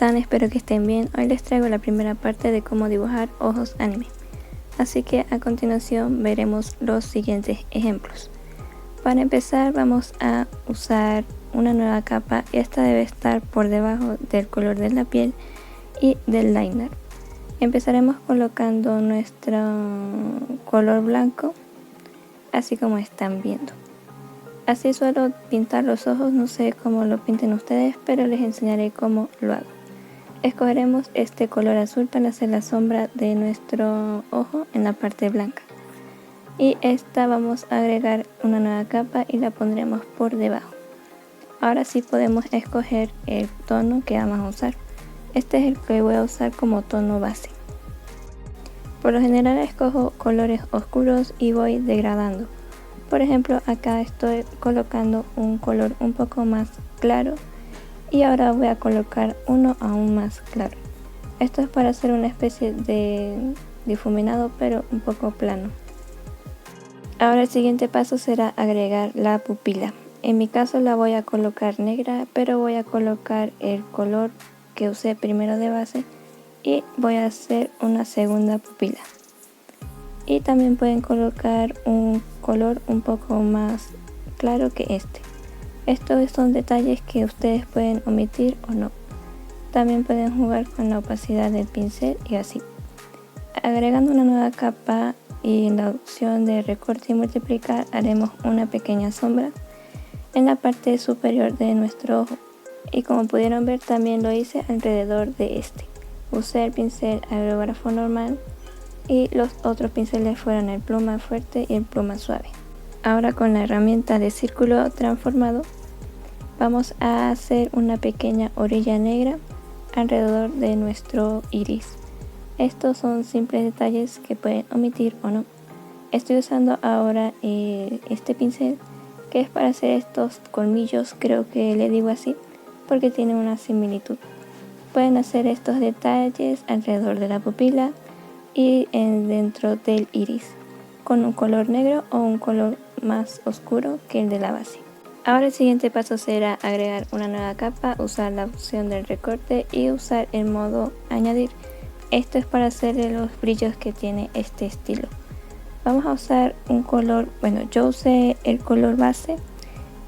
están? Espero que estén bien. Hoy les traigo la primera parte de cómo dibujar ojos anime. Así que a continuación veremos los siguientes ejemplos. Para empezar vamos a usar una nueva capa y esta debe estar por debajo del color de la piel y del liner. Empezaremos colocando nuestro color blanco, así como están viendo. Así suelo pintar los ojos, no sé cómo lo pinten ustedes, pero les enseñaré cómo lo hago. Escogeremos este color azul para hacer la sombra de nuestro ojo en la parte blanca. Y esta vamos a agregar una nueva capa y la pondremos por debajo. Ahora sí podemos escoger el tono que vamos a usar. Este es el que voy a usar como tono base. Por lo general escojo colores oscuros y voy degradando. Por ejemplo, acá estoy colocando un color un poco más claro y ahora voy a colocar uno aún más claro. Esto es para hacer una especie de difuminado pero un poco plano. Ahora el siguiente paso será agregar la pupila. En mi caso la voy a colocar negra, pero voy a colocar el color que usé primero de base y voy a hacer una segunda pupila. Y también pueden colocar un color un poco más claro que este. Estos son detalles que ustedes pueden omitir o no. También pueden jugar con la opacidad del pincel y así. Agregando una nueva capa y en la opción de recorte y multiplicar haremos una pequeña sombra en la parte superior de nuestro ojo. Y como pudieron ver también lo hice alrededor de este. Usé el pincel aerógrafo normal y los otros pinceles fueron el pluma fuerte y el pluma suave. Ahora con la herramienta de círculo transformado vamos a hacer una pequeña orilla negra alrededor de nuestro iris. Estos son simples detalles que pueden omitir o no. Estoy usando ahora este pincel que es para hacer estos colmillos, creo que le digo así porque tiene una similitud. Pueden hacer estos detalles alrededor de la pupila y dentro del iris con un color negro o un color más oscuro que el de la base. Ahora el siguiente paso será agregar una nueva capa, usar la opción del recorte y usar el modo añadir. Esto es para hacerle los brillos que tiene este estilo. Vamos a usar un color, yo usé el color base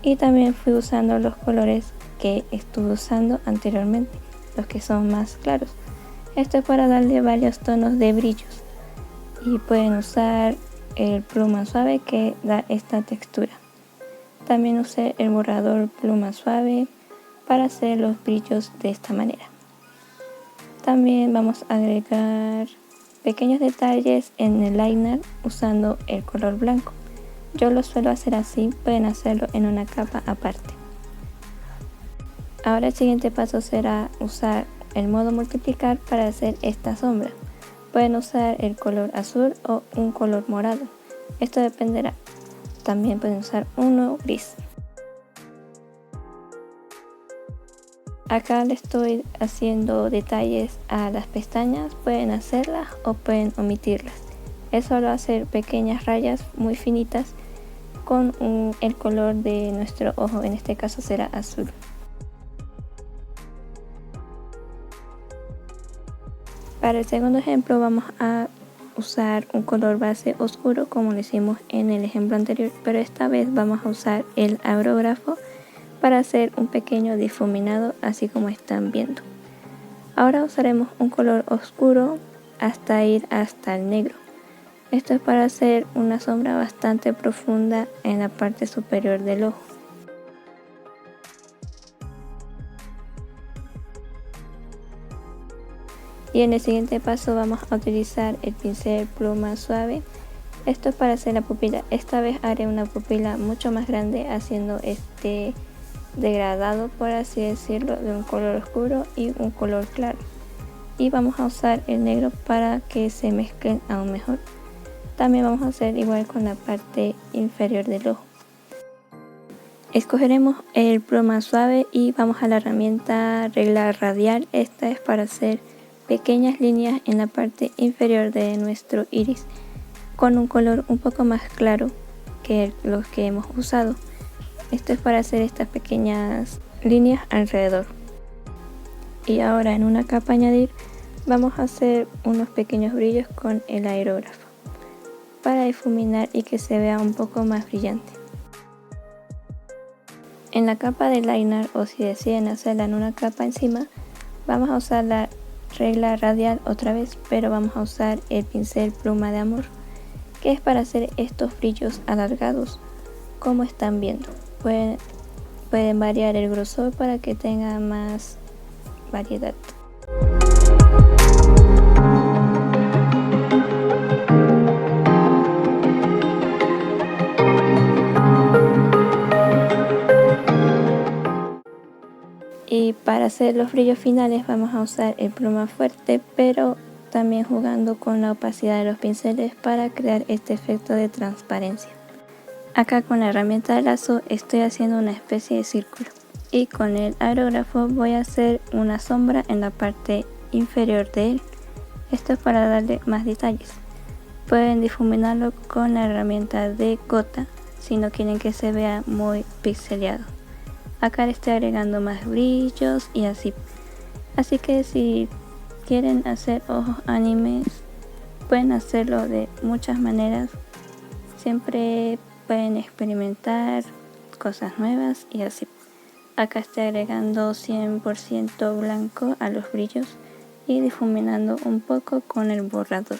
y también fui usando los colores que estuve usando anteriormente, los que son más claros. Esto es para darle varios tonos de brillos y pueden usar el pluma suave que da esta textura. También usé el borrador pluma suave para hacer los brillos de esta manera. También vamos a agregar pequeños detalles en el liner usando el color blanco. Yo lo suelo hacer así, pueden hacerlo en una capa aparte. Ahora el siguiente paso será usar el modo multiplicar para hacer esta sombra. Pueden usar el color azul o un color morado. Esto dependerá. También pueden usar uno gris. Acá le estoy haciendo detalles a las pestañas. Pueden hacerlas o pueden omitirlas. Es solo hacer pequeñas rayas muy finitas con el color de nuestro ojo. En este caso será azul. Para el segundo ejemplo vamos a usar un color base oscuro como lo hicimos en el ejemplo anterior, pero esta vez vamos a usar el aerógrafo para hacer un pequeño difuminado así como están viendo. Ahora usaremos un color oscuro hasta ir hasta el negro. Esto es para hacer una sombra bastante profunda en la parte superior del ojo. Y en el siguiente paso vamos a utilizar el pincel pluma suave. Esto es para hacer la pupila. Esta vez haré una pupila mucho más grande haciendo este degradado, por así decirlo, de un color oscuro y un color claro. Y vamos a usar el negro para que se mezclen aún mejor. También vamos a hacer igual con la parte inferior del ojo. Escogeremos el pluma suave y vamos a la herramienta regla radial. Esta es para hacer pequeñas líneas en la parte inferior de nuestro iris con un color un poco más claro que los que hemos usado. Esto es para hacer estas pequeñas líneas alrededor. Y ahora en una capa añadir vamos a hacer unos pequeños brillos con el aerógrafo para difuminar y que se vea un poco más brillante. En la capa de liner, o si deciden hacerla en una capa encima, vamos a usar la regla radial otra vez, pero vamos a usar el pincel pluma de amor, que es para hacer estos brillos alargados como están viendo. Pueden variar el grosor para que tenga más variedad. Y para hacer los brillos finales vamos a usar el pluma fuerte, pero también jugando con la opacidad de los pinceles para crear este efecto de transparencia. Acá con la herramienta de lazo estoy haciendo una especie de círculo y con el aerógrafo voy a hacer una sombra en la parte inferior de él. Esto es para darle más detalles. Pueden difuminarlo con la herramienta de gota si no quieren que se vea muy pixeleado. Acá le estoy agregando más brillos y así. Así que si quieren hacer ojos animes, pueden hacerlo de muchas maneras. Siempre pueden experimentar cosas nuevas y así. Acá estoy agregando 100% blanco a los brillos y difuminando un poco con el borrador.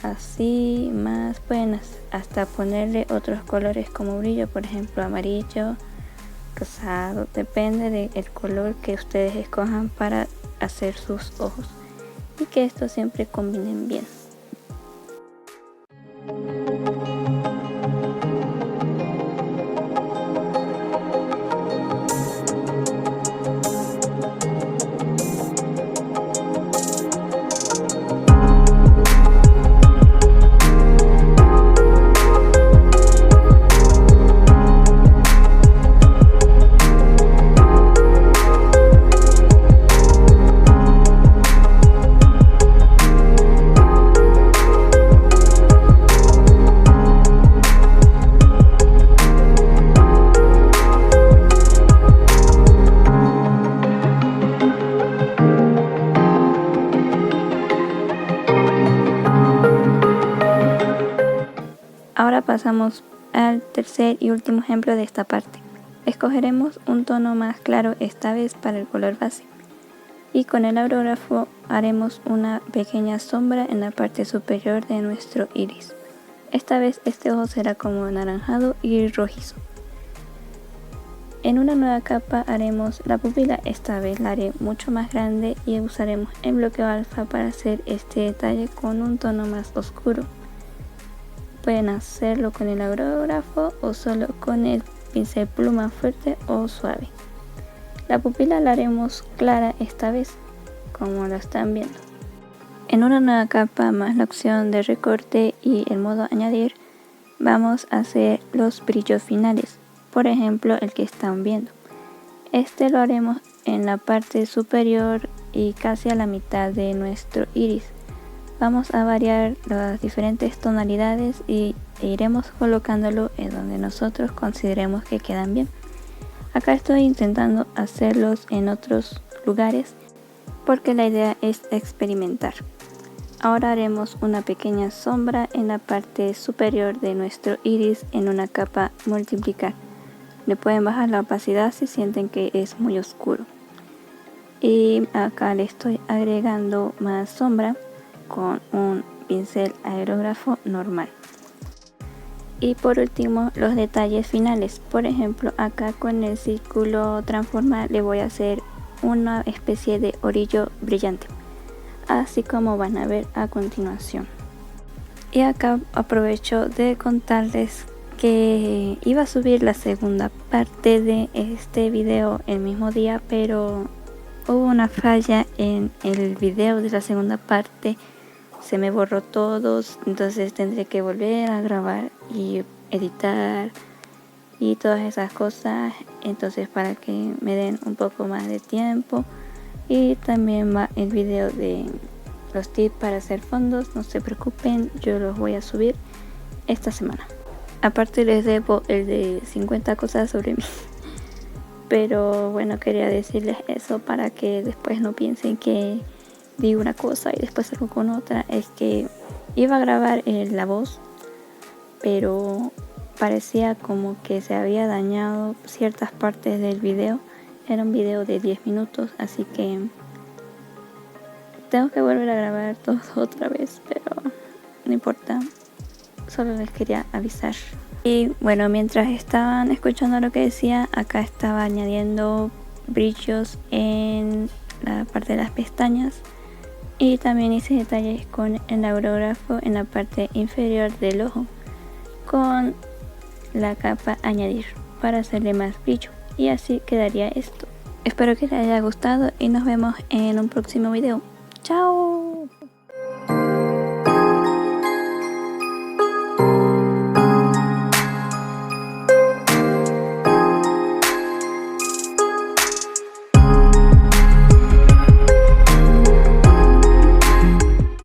Así más pueden hasta ponerle otros colores como brillo, por ejemplo amarillo, rosado, depende del color que ustedes escojan para hacer sus ojos y que estos siempre combinen bien. Ahora pasamos al tercer y último ejemplo de esta parte. Escogeremos un tono más claro esta vez para el color base y con el aerógrafo haremos una pequeña sombra en la parte superior de nuestro iris. Esta vez este ojo será como anaranjado y rojizo. En una nueva capa haremos la pupila, esta vez la haré mucho más grande y usaremos el bloqueo alfa para hacer este detalle con un tono más oscuro. Pueden hacerlo con el aerógrafo o solo con el pincel pluma fuerte o suave. La pupila la haremos clara esta vez, como lo están viendo. En una nueva capa más la opción de recorte y el modo añadir, vamos a hacer los brillos finales, por ejemplo el que están viendo. Este lo haremos en la parte superior y casi a la mitad de nuestro iris. Vamos a variar las diferentes tonalidades e iremos colocándolo en donde nosotros consideremos que quedan bien. Acá estoy intentando hacerlos en otros lugares porque la idea es experimentar. Ahora haremos una pequeña sombra en la parte superior de nuestro iris en una capa multiplicar. Le pueden bajar la opacidad si sienten que es muy oscuro. Y acá le estoy agregando más sombra con un pincel aerógrafo normal. Y por último los detalles finales, por ejemplo acá con el círculo transforma le voy a hacer una especie de orillo brillante, así como van a ver a continuación. Y acá aprovecho de contarles que iba a subir la segunda parte de este video el mismo día, pero hubo una falla en el video de la segunda parte. Se me borró todos, entonces tendré que volver a grabar y editar y todas esas cosas, entonces para que me den un poco más de tiempo. Y también va el video de los tips para hacer fondos, no se preocupen, yo los voy a subir esta semana. Aparte les debo el de 50 cosas sobre mí, Pero bueno, quería decirles eso para que después no piensen que digo una cosa y después salgo con otra. Es que iba a grabar la voz, pero parecía como que se había dañado ciertas partes del video. Era un video de 10 minutos, así que tengo que volver a grabar todo otra vez, pero no importa, solo les quería avisar. Y bueno, mientras estaban escuchando lo que decía, acá estaba añadiendo brillos en la parte de las pestañas y también hice detalles con el aerógrafo en la parte inferior del ojo con la capa añadir para hacerle más brillo, y así quedaría esto. Espero que les haya gustado y nos vemos en un próximo video. ¡Chao!